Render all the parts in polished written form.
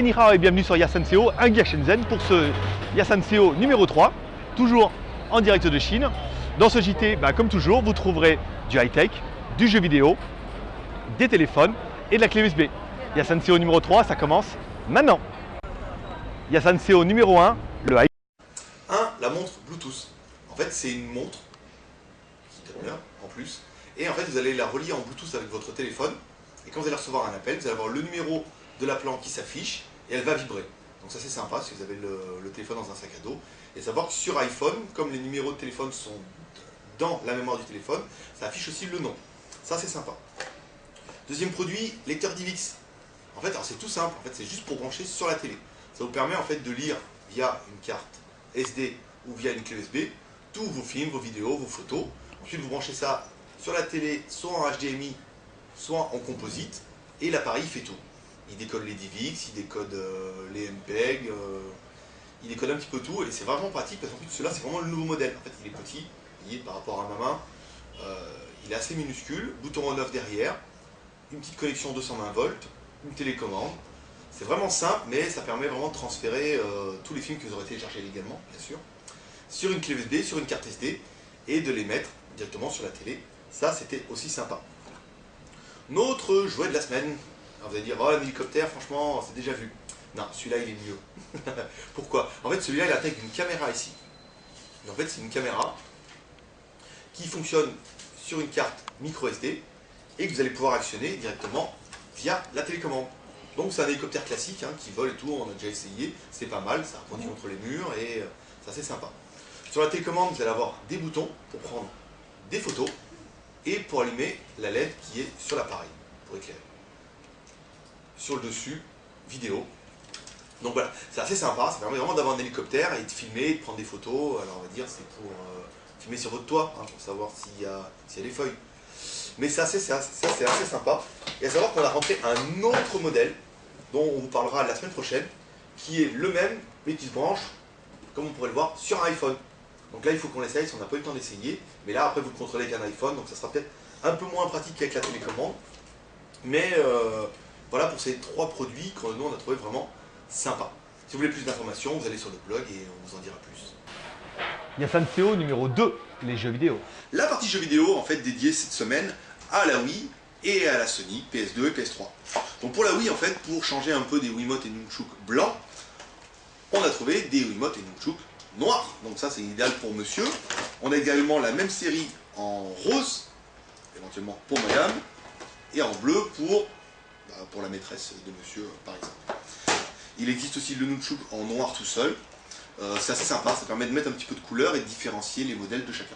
Allez Nihao et bienvenue sur Yasanseo, un guide Shenzhen pour ce Yasanseo numéro 3, toujours en direct de Chine. Dans ce JT, comme toujours, vous trouverez du high-tech, du jeu vidéo, des téléphones et de la clé USB. Yasanseo numéro 3, ça commence maintenant. Yasanseo numéro 1, le high. La montre Bluetooth. En fait, c'est une montre qui donne l'heure en plus. Et en fait, vous allez la relier en Bluetooth avec votre téléphone. Et quand vous allez recevoir un appel, vous allez avoir le numéro de l'appelant qui s'affiche et elle va vibrer. Donc ça c'est sympa si vous avez le téléphone dans un sac à dos. Et savoir que sur iPhone, comme les numéros de téléphone sont dans la mémoire du téléphone, ça affiche aussi le nom. Ça c'est sympa. Deuxième produit, lecteur DivX. En fait, alors c'est tout simple, en fait, c'est juste pour brancher sur la télé. Ça vous permet en fait de lire via une carte SD ou via une clé USB tous vos films, vos vidéos, vos photos. Ensuite vous branchez ça sur la télé, soit en HDMI, soit en composite, et l'appareil fait tout. Il décode les DivX, il décode les MPEG, il décode un petit peu tout, et c'est vraiment pratique parce qu'en plus celui-là c'est vraiment le nouveau modèle. En fait il est petit, vous voyez, par rapport à ma main, il est assez minuscule, bouton on-off derrière, une petite connexion 220 volts, une télécommande. C'est vraiment simple, mais ça permet vraiment de transférer tous les films que vous aurez téléchargés légalement, bien sûr, sur une clé USB, sur une carte SD, et de les mettre directement sur la télé. Ça c'était aussi sympa. Notre jouet de la semaine. Alors vous allez dire, oh un hélicoptère, franchement, c'est déjà vu. Non, celui-là il est mieux. Pourquoi? En fait, celui-là il intègre une caméra ici. Et en fait, c'est une caméra qui fonctionne sur une carte micro SD et que vous allez pouvoir actionner directement via la télécommande. Donc c'est un hélicoptère classique qui vole et tout, on a déjà essayé, c'est pas mal, ça rebondit contre les murs et c'est assez sympa. Sur la télécommande, vous allez avoir des boutons pour prendre des photos et pour allumer la LED qui est sur l'appareil, pour éclairer. Sur le dessus, vidéo. Donc voilà, c'est assez sympa, ça permet vraiment d'avoir un hélicoptère et de filmer, de prendre des photos. Alors on va dire c'est pour filmer sur votre toit, pour savoir s'il y a des feuilles. Mais c'est assez sympa. Et à savoir qu'on a rentré un autre modèle, dont on vous parlera la semaine prochaine, qui est le même, mais qui se branche, comme on pourrait le voir, sur un iPhone. Donc là il faut qu'on l'essaye, si on n'a pas eu le temps d'essayer. Mais là après vous le contrôlez avec un iPhone, donc ça sera peut-être un peu moins pratique qu'avec la télécommande. Mais voilà pour ces trois produits que nous on a trouvé vraiment sympa. Si vous voulez plus d'informations, vous allez sur le blog et on vous en dira plus. Yasanseo numéro 2, les jeux vidéo. La partie jeux vidéo en fait dédiée cette semaine à la Wii et à la Sony PS2 et PS3. Donc pour la Wii en fait, pour changer un peu des Wiimote et Nunchuk blancs, on a trouvé des Wiimote et Nunchuk noirs. Donc ça c'est idéal pour monsieur. On a également la même série en rose, éventuellement pour madame, et en bleu pour la maîtresse de monsieur par exemple. Il existe aussi le Nunchuk en noir tout seul. C'est assez sympa, ça permet de mettre un petit peu de couleur et de différencier les modèles de chacun.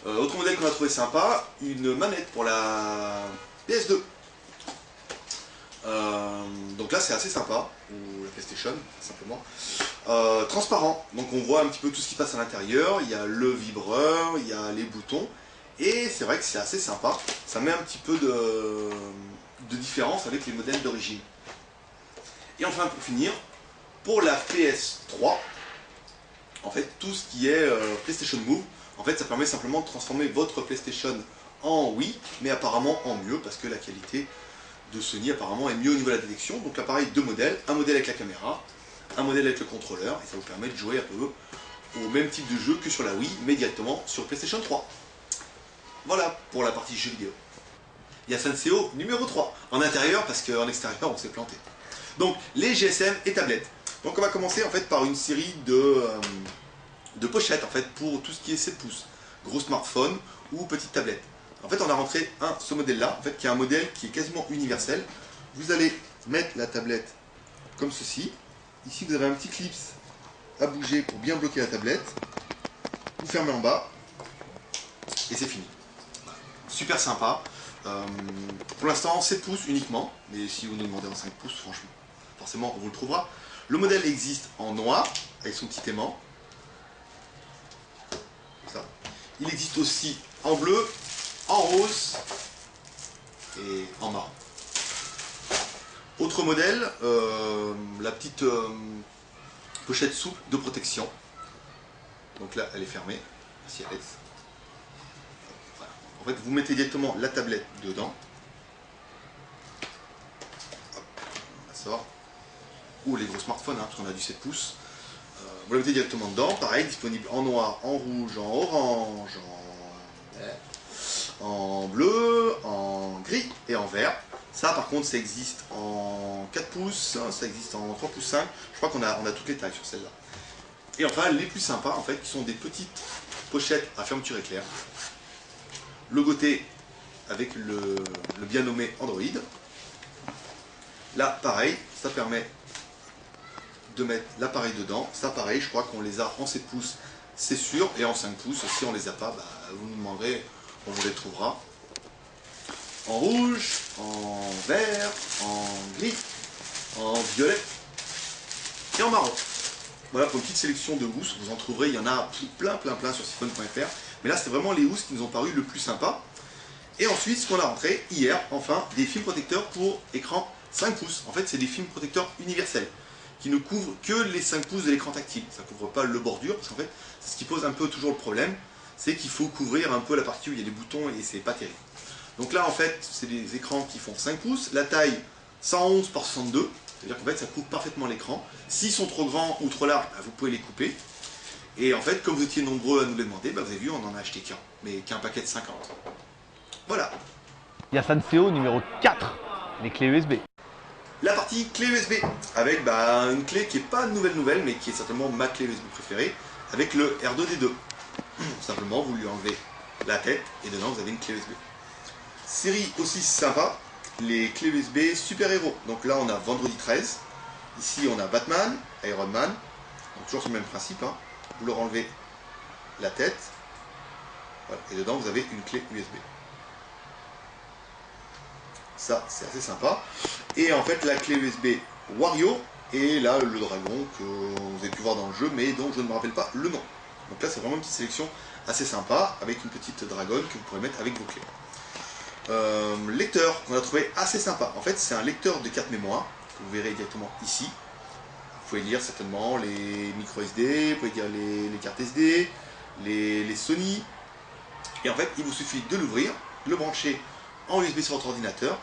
Autre modèle qu'on a trouvé sympa, une manette pour la PS2. Donc là c'est assez sympa, ou la PlayStation simplement. Transparent, donc on voit un petit peu tout ce qui passe à l'intérieur, il y a le vibreur, il y a les boutons, et c'est vrai que c'est assez sympa, ça met un petit peu de différence avec les modèles d'origine. Et enfin pour finir, pour la PS3, en fait tout ce qui est PlayStation Move, en fait ça permet simplement de transformer votre PlayStation en Wii, mais apparemment en mieux, parce que la qualité de Sony apparemment est mieux au niveau de la détection. Donc l'appareil, deux modèles, un modèle avec la caméra, un modèle avec le contrôleur, et ça vous permet de jouer un peu au même type de jeu que sur la Wii, mais directement sur PlayStation 3. Voilà pour la partie jeux vidéo. Yasanseo numéro 3, en intérieur, parce qu'en extérieur on s'est planté. Donc les GSM et tablettes. Donc on va commencer en fait par une série de pochettes en fait pour tout ce qui est 7 pouces, gros smartphone ou petite tablette. En fait on a rentré ce modèle là, en fait, qui est un modèle qui est quasiment universel. Vous allez mettre la tablette comme ceci. Ici vous avez un petit clip à bouger pour bien bloquer la tablette. Vous fermez en bas et c'est fini. Super sympa. Pour l'instant 7 pouces uniquement, mais si vous nous demandez en 5 pouces, franchement, forcément on vous le trouvera. Le modèle existe en noir, avec son petit aimant. Comme ça. Il existe aussi en bleu, en rose et en marron. Autre modèle, la petite pochette souple de protection. Donc là elle est fermée, si elle est. Voilà. En fait vous mettez directement la tablette dedans. Hop, ça sort. ou les gros smartphones, hein, parce qu'on a du 7 pouces. Vous la mettez directement dedans, pareil, disponible en noir, en rouge, en orange, en bleu, en gris et en vert. Ça par contre ça existe en 4 pouces, ça existe en 3 pouces 5, je crois qu'on a toutes les tailles sur celle-là. Et enfin les plus sympas en fait, qui sont des petites pochettes à fermeture éclair, logoté avec le bien nommé Android. Là pareil, ça permet de mettre l'appareil dedans. Ça pareil, je crois qu'on les a en 7 pouces, c'est sûr, et en 5 pouces, si on les a pas, bah, vous nous demanderez, on vous les trouvera. En rouge, en vert, en gris, en violet et en marron. Voilà pour une petite sélection de housses, vous en trouverez, il y en a plein sur siphon.fr. Mais là, c'est vraiment les housses qui nous ont paru le plus sympa. Et ensuite, ce qu'on a rentré hier, enfin, des films protecteurs pour écran 5 pouces. En fait, c'est des films protecteurs universels qui ne couvrent que les 5 pouces de l'écran tactile. Ça ne couvre pas le bordure, parce qu'en fait, c'est ce qui pose un peu toujours le problème, c'est qu'il faut couvrir un peu la partie où il y a des boutons et c'est pas terrible. Donc là, en fait, c'est des écrans qui font 5 pouces, la taille 111 par 62, c'est-à-dire qu'en fait, ça couvre parfaitement l'écran. S'ils sont trop grands ou trop larges, bah, vous pouvez les couper. Et en fait, comme vous étiez nombreux à nous les demander, bah, vous avez vu, on en a acheté qu'un, mais qu'un paquet de 50. Voilà. Yasanseo numéro 4, les clés USB. La partie clé USB, avec bah, une clé qui n'est pas nouvelle, mais qui est certainement ma clé USB préférée, avec le R2D2. Simplement, vous lui enlevez la tête, et dedans, vous avez une clé USB. Série aussi sympa, les clés USB Super Héros. Donc là, on a Vendredi 13. Ici, on a Batman, Iron Man. Donc toujours sur le même principe. Hein. Vous leur enlevez la tête. Voilà. Et dedans, vous avez une clé USB. Ça, c'est assez sympa. Et en fait, la clé USB Wario. Et là, le dragon que vous avez pu voir dans le jeu, mais dont je ne me rappelle pas le nom. Donc là, c'est vraiment une petite sélection assez sympa, avec une petite dragonne que vous pourrez mettre avec vos clés. Lecteur qu'on a trouvé assez sympa. En fait, c'est un lecteur de carte mémoire que vous verrez directement ici. Vous pouvez lire certainement les micro SD, vous pouvez lire les cartes SD, les Sony. Et en fait, il vous suffit de l'ouvrir, de le brancher en USB sur votre ordinateur.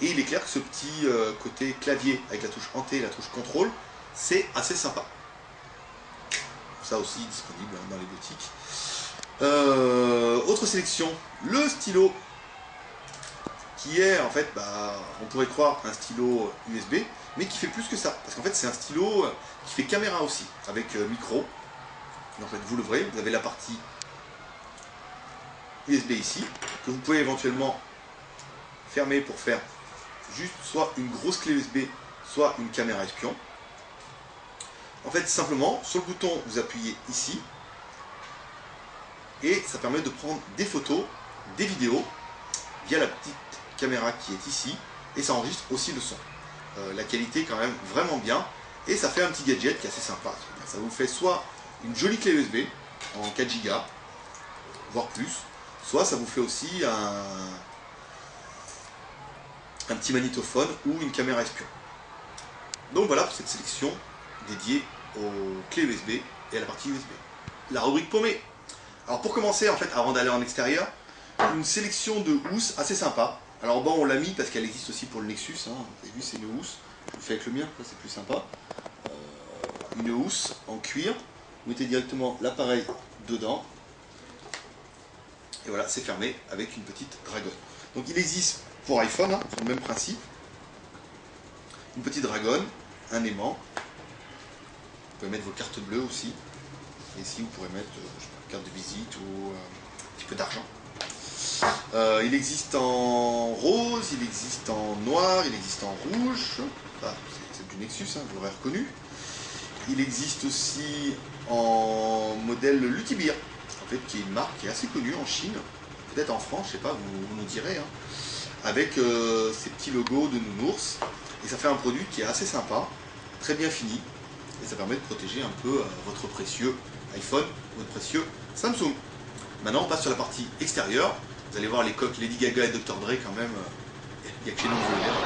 Et il est clair que ce petit côté clavier avec la touche Enter et la touche contrôle, c'est assez sympa. Ça aussi disponible dans les boutiques. Autre sélection, le stylo. Qui est en fait, bah, on pourrait croire un stylo USB, mais qui fait plus que ça. Parce qu'en fait, c'est un stylo qui fait caméra aussi, avec micro. Et en fait, vous l'ouvrez, vous avez la partie USB ici, que vous pouvez éventuellement fermer pour faire juste soit une grosse clé USB, soit une caméra espion. En fait, simplement, sur le bouton, vous appuyez ici, et ça permet de prendre des photos, des vidéos, via la petite caméra qui est ici, et ça enregistre aussi le son. La qualité est quand même vraiment bien, et ça fait un petit gadget qui est assez sympa. Ça vous fait soit une jolie clé USB en 4 Go, voire plus, soit ça vous fait aussi un petit magnétophone ou une caméra espion. Donc voilà pour cette sélection dédiée aux clés USB et à la partie USB. La rubrique paumée. Alors pour commencer, en fait, avant d'aller en extérieur, une sélection de housses assez sympa. Alors bon, on l'a mis parce qu'elle existe aussi pour le Nexus, hein. Vous avez vu, c'est une housse. Je le fais avec le mien, c'est plus sympa. Une housse en cuir. Vous mettez directement l'appareil dedans. Et voilà, c'est fermé avec une petite dragonne. Donc il existe pour iPhone, hein, sur le même principe. Une petite dragonne, un aimant. Vous pouvez mettre vos cartes bleues aussi. Et ici, vous pourrez mettre je sais pas, une carte de visite ou un petit peu d'argent. Il existe en rose, il existe en noir, il existe en rouge. Ah, c'est du Nexus, hein, vous l'aurez reconnu. Il existe aussi en modèle Lutibir, en fait, qui est une marque qui est assez connue en Chine, peut-être en France, je sais pas, vous nous direz, hein, avec ces petits logos de nounours. Et ça fait un produit qui est assez sympa, très bien fini, et ça permet de protéger un peu votre précieux iPhone, votre précieux Samsung. Maintenant, on passe sur la partie extérieure. Vous allez voir les coques Lady Gaga et Dr. Dre quand même. Il y a que chez nous que vous le verrez.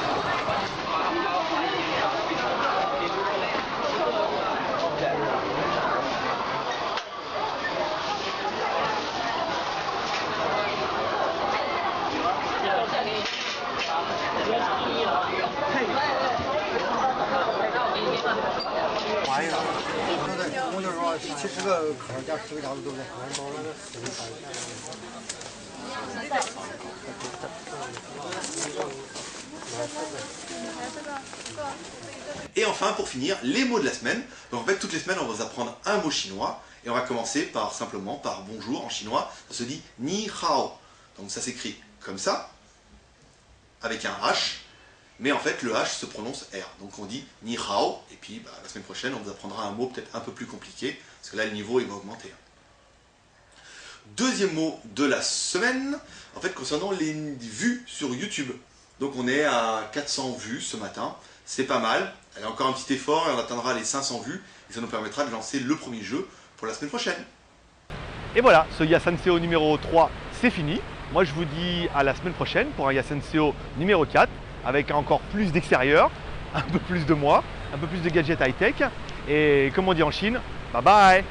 Et enfin, pour finir, les mots de la semaine. Donc en fait, toutes les semaines, on va vous apprendre un mot chinois. Et on va commencer par simplement par bonjour en chinois. Ça se dit ni hao. Donc ça s'écrit comme ça, avec un H. Mais en fait, le H se prononce R. Donc on dit ni hao. Et puis la semaine prochaine, on vous apprendra un mot peut-être un peu plus compliqué. Parce que là, le niveau, il va augmenter. Deuxième mot de la semaine, en fait, concernant les vues sur YouTube. Donc on est à 400 vues ce matin. C'est pas mal. Allez, encore un petit effort et on atteindra les 500 vues. Et ça nous permettra de lancer le premier jeu pour la semaine prochaine. Et voilà, ce Yasanseo numéro 3, c'est fini. Moi, je vous dis à la semaine prochaine pour un Yasanseo numéro 4, avec encore plus d'extérieur, un peu plus de moi, un peu plus de gadgets high-tech. Et comme on dit en Chine, bye bye!